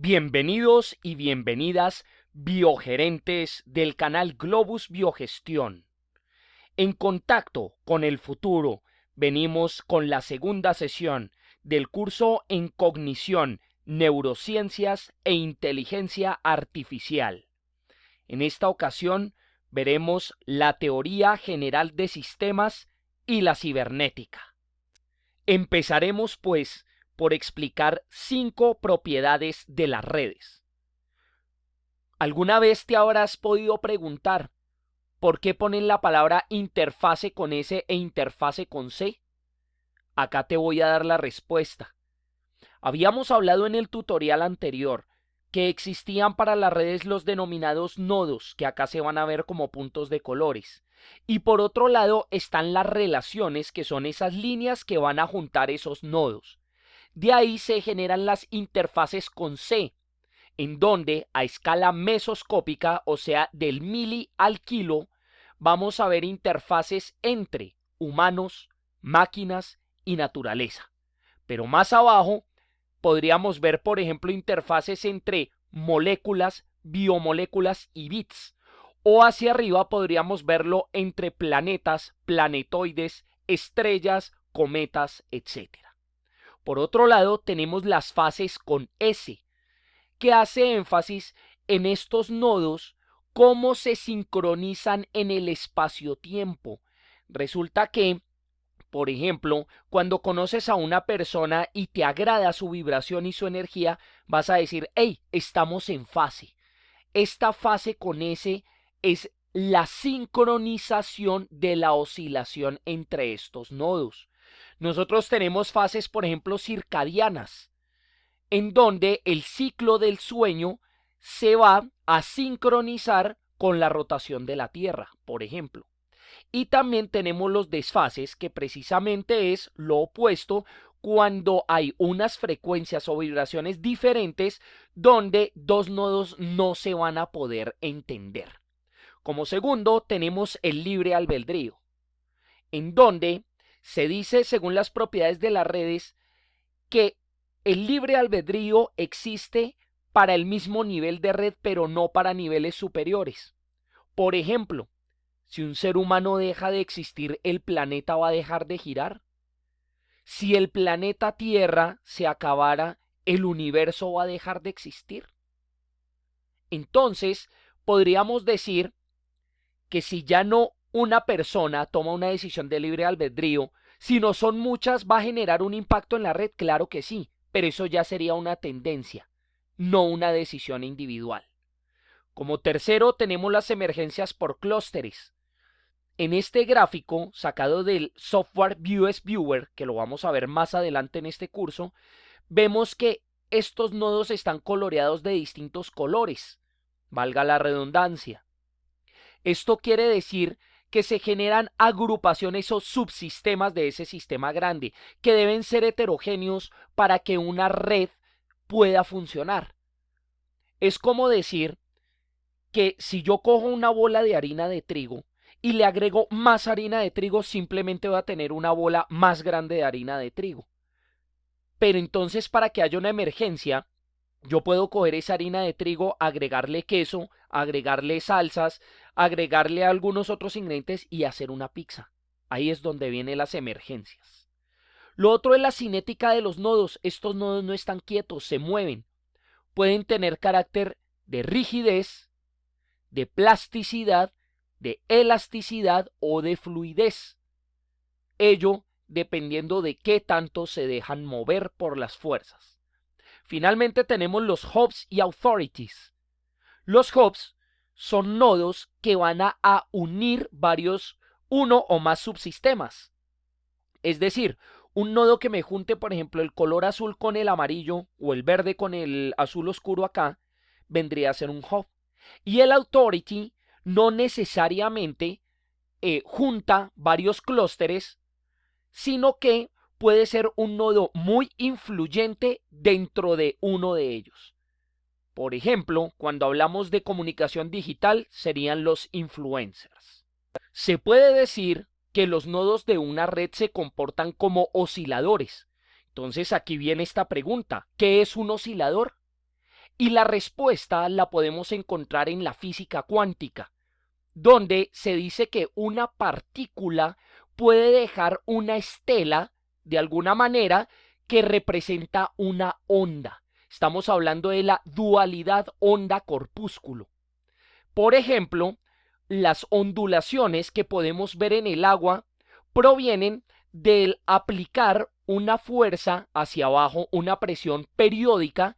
Bienvenidos y bienvenidas biogerentes del canal Globus Biogestión. En contacto con el futuro, venimos con la segunda sesión del curso en Cognición, Neurociencias e Inteligencia Artificial. En esta ocasión veremos la teoría general de sistemas y la cibernética. Empezaremos pues por explicar 5 propiedades de las redes. ¿Alguna vez te habrás podido preguntar por qué ponen la palabra interfase con S e interfase con C? Acá te voy a dar la respuesta. Habíamos hablado en el tutorial anterior que existían para las redes los denominados nodos, que acá se van a ver como puntos de colores. Y por otro lado están las relaciones, que son esas líneas que van a juntar esos nodos. De ahí se generan las interfaces con C, en donde a escala mesoscópica, o sea, del mili al kilo, vamos a ver interfaces entre humanos, máquinas y naturaleza. Pero más abajo podríamos ver, por ejemplo, interfaces entre moléculas, biomoléculas y bits. O hacia arriba podríamos verlo entre planetas, planetoides, estrellas, cometas, etc. Por otro lado, tenemos las fases con S, que hace énfasis en estos nodos, cómo se sincronizan en el espacio-tiempo. Resulta que, por ejemplo, cuando conoces a una persona y te agrada su vibración y su energía, vas a decir, hey, estamos en fase. Esta fase con S es la sincronización de la oscilación entre estos nodos. Nosotros tenemos fases, por ejemplo, circadianas, en donde el ciclo del sueño se va a sincronizar con la rotación de la Tierra, por ejemplo. Y también tenemos los desfases, que precisamente es lo opuesto, cuando hay unas frecuencias o vibraciones diferentes donde dos nodos no se van a poder entender. Como segundo, tenemos el libre albedrío, en donde se dice, según las propiedades de las redes, que el libre albedrío existe para el mismo nivel de red, pero no para niveles superiores. Por ejemplo, si un ser humano deja de existir, ¿el planeta va a dejar de girar? Si el planeta Tierra se acabara, ¿el universo va a dejar de existir? Entonces, podríamos decir que si ya no una persona toma una decisión de libre albedrío, si no son muchas, ¿va a generar un impacto en la red? Claro que sí, pero eso ya sería una tendencia, no una decisión individual. Como tercero, tenemos las emergencias por clústeres. En este gráfico, sacado del software Views Viewer, que lo vamos a ver más adelante en este curso, vemos que estos nodos están coloreados de distintos colores, valga la redundancia. Esto quiere decir que se generan agrupaciones o subsistemas de ese sistema grande, que deben ser heterogéneos para que una red pueda funcionar. Es como decir que si yo cojo una bola de harina de trigo y le agrego más harina de trigo, simplemente voy a tener una bola más grande de harina de trigo. Pero entonces, para que haya una emergencia, yo puedo coger esa harina de trigo, agregarle queso, agregarle salsas, agregarle algunos otros ingredientes y hacer una pizza. Ahí es donde vienen las emergencias. Lo otro es la cinética de los nodos. Estos nodos no están quietos, se mueven. Pueden tener carácter de rigidez, de plasticidad, de elasticidad o de fluidez. Ello dependiendo de qué tanto se dejan mover por las fuerzas. Finalmente tenemos los hubs y authorities. Los hubs son nodos que van a unir uno o más subsistemas. Es decir, un nodo que me junte, por ejemplo, el color azul con el amarillo o el verde con el azul oscuro acá, vendría a ser un hub. Y el authority no necesariamente junta varios clústeres, sino que puede ser un nodo muy influyente dentro de uno de ellos. Por ejemplo, cuando hablamos de comunicación digital, serían los influencers. Se puede decir que los nodos de una red se comportan como osciladores. Entonces aquí viene esta pregunta: ¿qué es un oscilador? Y la respuesta la podemos encontrar en la física cuántica, donde se dice que una partícula puede dejar una estela de alguna manera que representa una onda. Estamos hablando de la dualidad onda-corpúsculo. Por ejemplo, las ondulaciones que podemos ver en el agua provienen del aplicar una fuerza hacia abajo, una presión periódica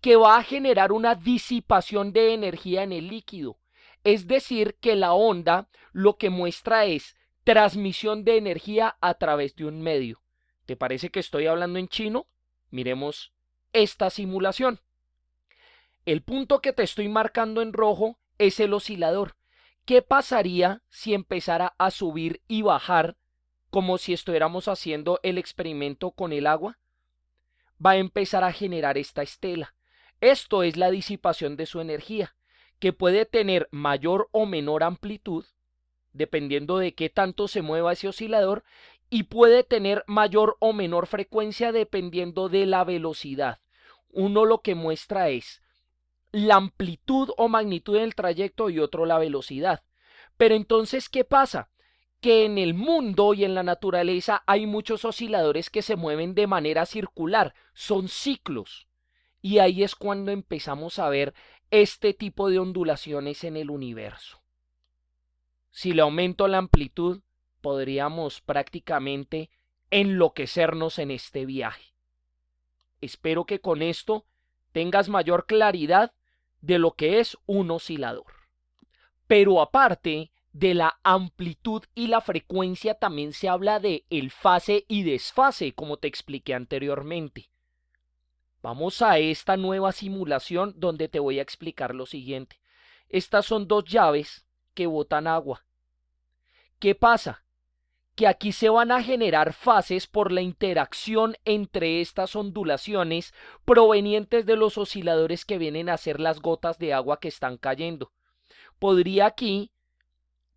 que va a generar una disipación de energía en el líquido. Es decir, que la onda lo que muestra es transmisión de energía a través de un medio. ¿Te parece que estoy hablando en chino? Miremos esta simulación. El punto que te estoy marcando en rojo es el oscilador. ¿Qué pasaría si empezara a subir y bajar como si estuviéramos haciendo el experimento con el agua? Va a empezar a generar esta estela. Esto es la disipación de su energía, que puede tener mayor o menor amplitud, dependiendo de qué tanto se mueva ese oscilador, y puede tener mayor o menor frecuencia dependiendo de la velocidad. Uno lo que muestra es la amplitud o magnitud del trayecto y otro la velocidad. Pero entonces, ¿qué pasa? Que en el mundo y en la naturaleza hay muchos osciladores que se mueven de manera circular, son ciclos. Y ahí es cuando empezamos a ver este tipo de ondulaciones en el universo. Si le aumento la amplitud, podríamos prácticamente enloquecernos en este viaje. Espero que con esto tengas mayor claridad de lo que es un oscilador. Pero aparte de la amplitud y la frecuencia, también se habla de el fase y desfase, como te expliqué anteriormente. Vamos a esta nueva simulación donde te voy a explicar lo siguiente. Estas son dos llaves que botan agua. ¿Qué pasa? Que aquí se van a generar fases por la interacción entre estas ondulaciones provenientes de los osciladores que vienen a ser las gotas de agua que están cayendo. Podría aquí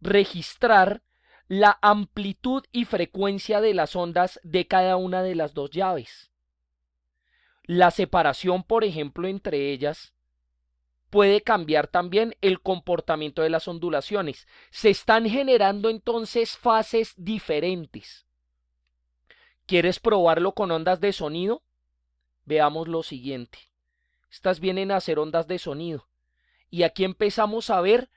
registrar la amplitud y frecuencia de las ondas de cada una de las dos llaves. La separación, por ejemplo, entre ellas puede cambiar también el comportamiento de las ondulaciones. Se están generando entonces fases diferentes. ¿Quieres probarlo con ondas de sonido? Veamos lo siguiente. Estas vienen a ser ondas de sonido. Y aquí empezamos a ver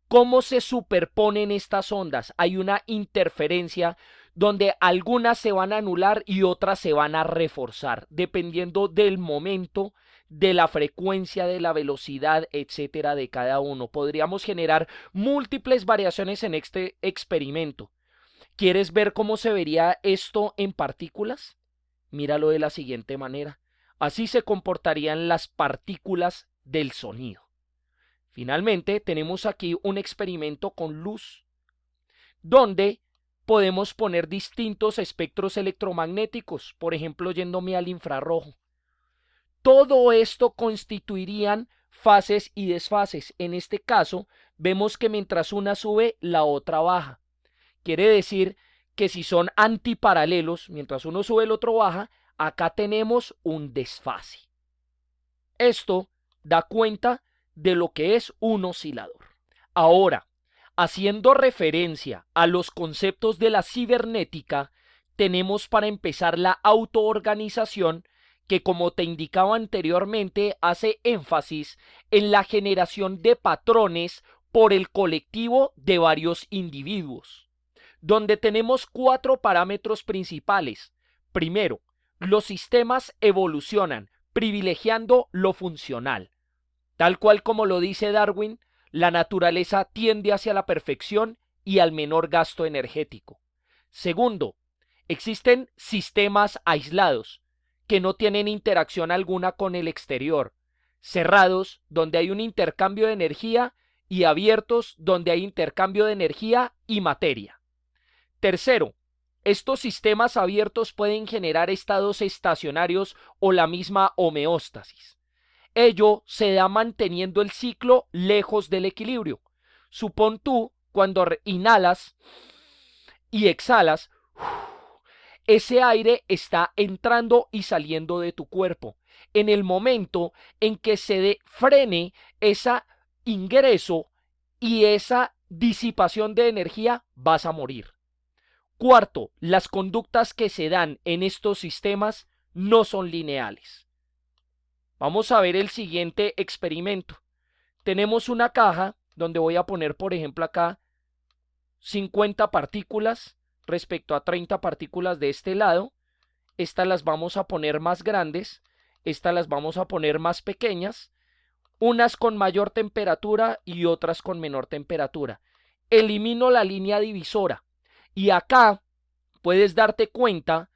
cómo se superponen estas ondas. Hay una interferencia donde algunas se van a anular y otras se van a reforzar, dependiendo del momento, de la frecuencia, de la velocidad, etcétera, de cada uno. Podríamos generar múltiples variaciones en este experimento. ¿Quieres ver cómo se vería esto en partículas? Míralo de la siguiente manera. Así se comportarían las partículas del sonido. Finalmente, tenemos aquí un experimento con luz, donde podemos poner distintos espectros electromagnéticos, por ejemplo, yéndome al infrarrojo. Todo esto constituirían fases y desfases. En este caso, vemos que mientras una sube, la otra baja. Quiere decir que si son antiparalelos, mientras uno sube, el otro baja, acá tenemos un desfase. Esto da cuenta de lo que es un oscilador. Ahora, haciendo referencia a los conceptos de la cibernética, tenemos para empezar la autoorganización, que como te indicaba anteriormente hace énfasis en la generación de patrones por el colectivo de varios individuos, donde tenemos 4 parámetros principales. Primero, los sistemas evolucionan privilegiando lo funcional. Tal cual como lo dice Darwin, la naturaleza tiende hacia la perfección y al menor gasto energético. Segundo, existen sistemas aislados, que no tienen interacción alguna con el exterior, cerrados, donde hay un intercambio de energía, y abiertos, donde hay intercambio de energía y materia. Tercero, estos sistemas abiertos pueden generar estados estacionarios o la misma homeostasis. Ello se da manteniendo el ciclo lejos del equilibrio. Supón tú, cuando inhalas y exhalas, ese aire está entrando y saliendo de tu cuerpo. en el momento en que se frene ese ingreso y esa disipación de energía, vas a morir. Cuarto, las conductas que se dan en estos sistemas no son lineales. Vamos a ver el siguiente experimento. Tenemos una caja donde voy a poner, por ejemplo, acá 50 partículas respecto a 30 partículas de este lado. Estas las vamos a poner más grandes, estas las vamos a poner más pequeñas, unas con mayor temperatura y otras con menor temperatura. Elimino la línea divisora y acá puedes darte cuenta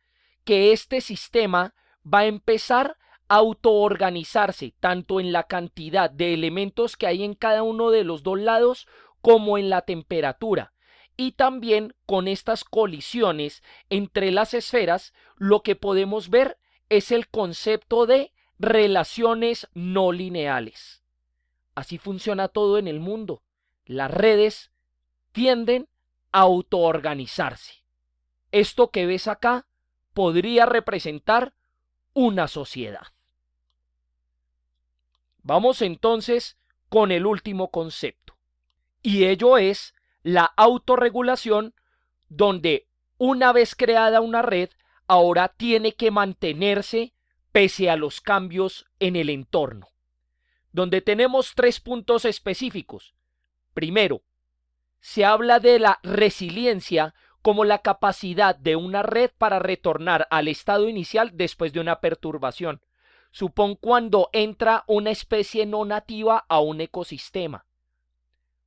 que este sistema va a empezar a autoorganizarse tanto en la cantidad de elementos que hay en cada uno de los dos lados como en la temperatura. Y también con estas colisiones entre las esferas, lo que podemos ver es el concepto de relaciones no lineales. Así funciona todo en el mundo. Las redes tienden a autoorganizarse. Esto que ves acá podría representar una sociedad. Vamos entonces con el último concepto, y ello es la autorregulación, donde una vez creada una red, ahora tiene que mantenerse pese a los cambios en el entorno, donde tenemos 3 puntos específicos. Primero, se habla de la resiliencia como la capacidad de una red para retornar al estado inicial después de una perturbación. Supón cuando entra una especie no nativa a un ecosistema.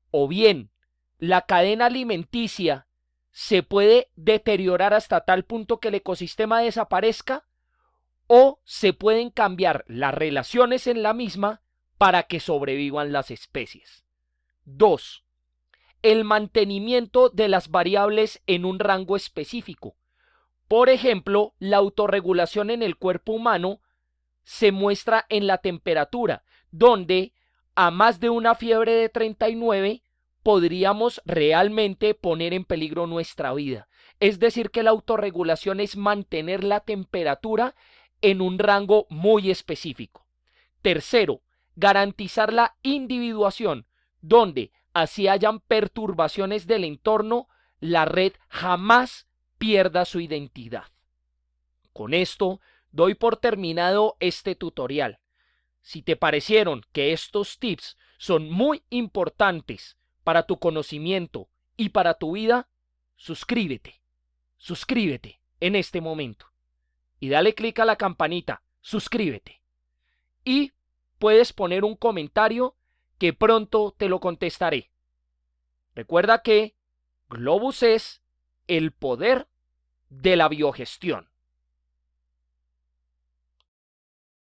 O bien, la cadena alimenticia se puede deteriorar hasta tal punto que el ecosistema desaparezca, o se pueden cambiar las relaciones en la misma para que sobrevivan las especies. 2. El mantenimiento de las variables en un rango específico. Por ejemplo, la autorregulación en el cuerpo humano se muestra en la temperatura, donde a más de una fiebre de 39 podríamos realmente poner en peligro nuestra vida. Es decir, que la autorregulación es mantener la temperatura en un rango muy específico. Tercero, garantizar la individuación, donde así hayan perturbaciones del entorno, la red jamás pierda su identidad. Con esto doy por terminado este tutorial. Si te parecieron que estos tips son muy importantes para tu conocimiento y para tu vida, suscríbete en este momento y dale clic a la campanita, suscríbete, y puedes poner un comentario que pronto te lo contestaré. Recuerda que Globus es el poder de la biogestión.